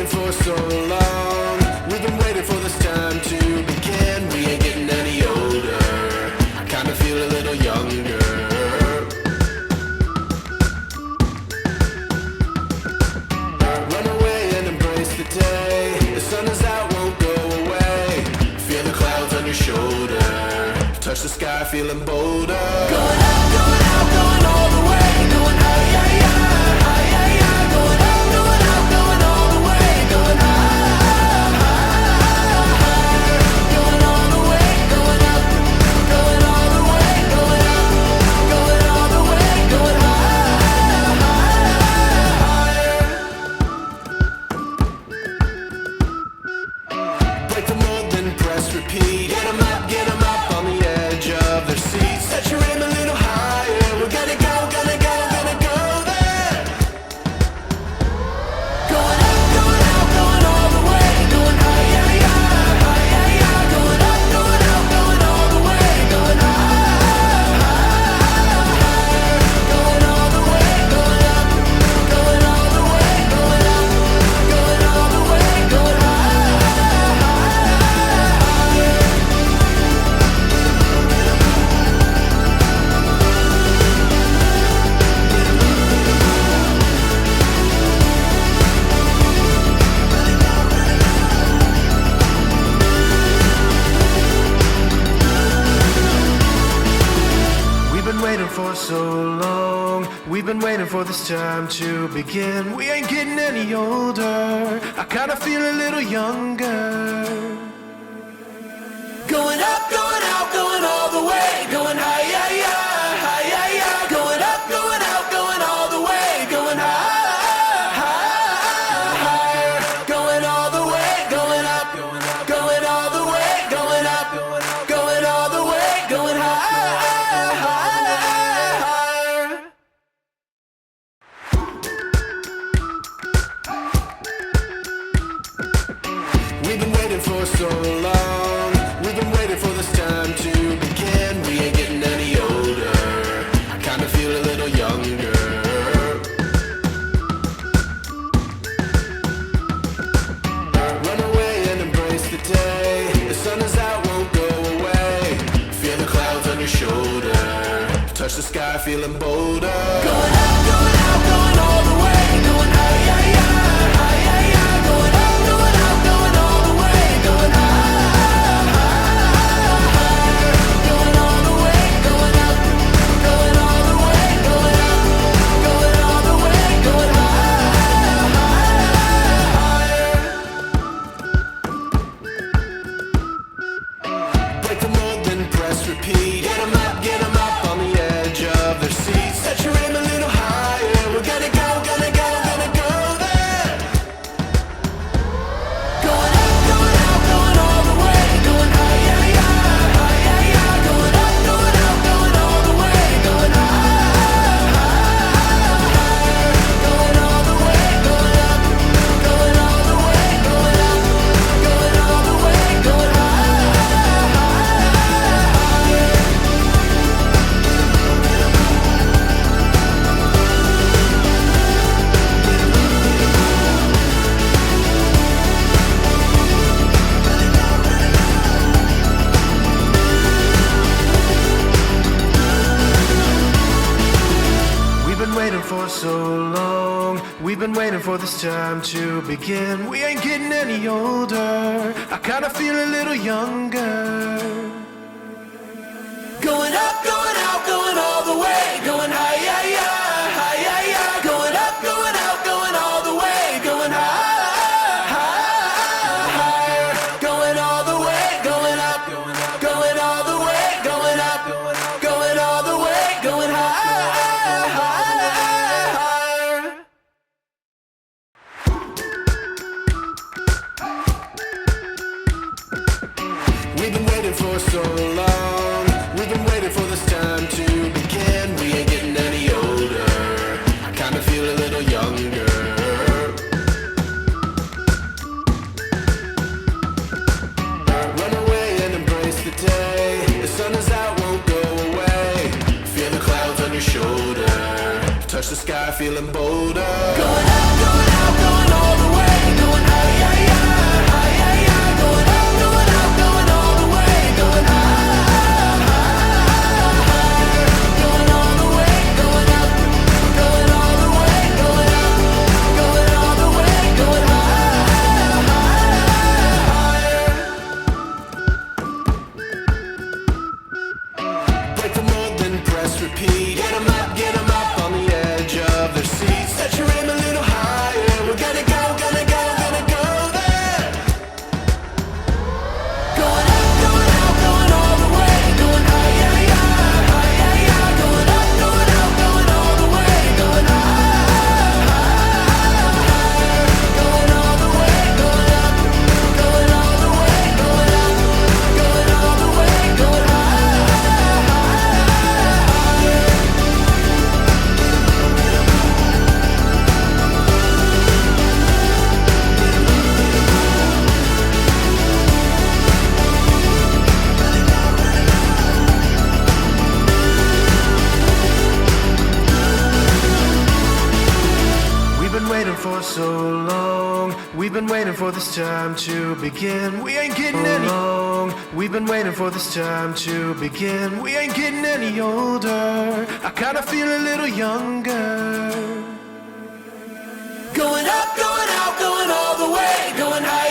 waiting for so long. We've been waiting for this time to begin. We ain't getting any older. I kinda feel a little younger. Run away and embrace the day. The sun is out, won't go away. Feel the clouds on your shoulder. Touch the sky, feeling bolder. Going out, going all the way. Going high, yeah, yeah, high, yeah, yeah. Going out, going all the way. Going high, going all the way. Going up, going all the way. Going up, going all the way. Going higher. Break the mold, then press repeat. Get 'em up on the edge of their seats. Set your aim a little higher. We're gonna go there. Going up, going all the way. Going high, yeah, yeah, high, yeah, yeah. Going up, going all the way. Going higher. Going all the way. Going up, going all the way. Going up, going all the way. Going We've been waiting for so long. We've been waiting for this time to begin. We ain't getting any older. I kinda feel a little younger. Going up, going out, going all the way. Going high, yeah, yeah, high, yeah, yeah. Going up, going out, going all the way. Going higher. Going all the way. Going up, going all the way. Going up, going all the way. Going higher. We've been waiting for so long. We've been waiting for this time to begin. We ain't getting any older. I kinda feel a little younger. Run away and embrace the day. The sun is out, won't go away. Feel the clouds on your shoulder. Touch the sky, feeling bolder. Going out, going all the way. Going high, yeah, yeah, high, yeah, yeah. Going up, going all the way. Going higher. Going all the way. Going up, going all the way. Going up, going all the way. Going higher. Break the mold, then press repeat. Get 'em up on the edge of their seats. Set your aim a little higher. We're gonna go there. Going up, going all the way. Going high, yeah, yeah, high, yeah, yeah. Going up, going all the way. Going higher. Going all the way. Going up, going all the way. Going up, going all the way. Going We've been waiting for so long. We've been waiting for this time to begin. We ain't getting any older. I kinda feel a little younger. Going up, going out, going all the way. Going high, yeah, yeah, high, yeah, yeah. Going up, going out, going all the way. Going higher. Going all the way. Going up, going all the way. Going up, going all the way. Going higher. We've been waiting for so long. We've been waiting for this time to begin. We ain't getting any older. I kinda feel a little younger. Run away and embrace the day. The sun is out, won't go away. Feel the clouds on your shoulder. Touch the sky, feeling bolder. Going out, going all the way. Going high. so long. We've been waiting for this time to begin. We ain't getting any long. We've been waiting for this time to begin. We ain't getting any older. I kinda feel a little younger. Going up, going out, going all the way, going high.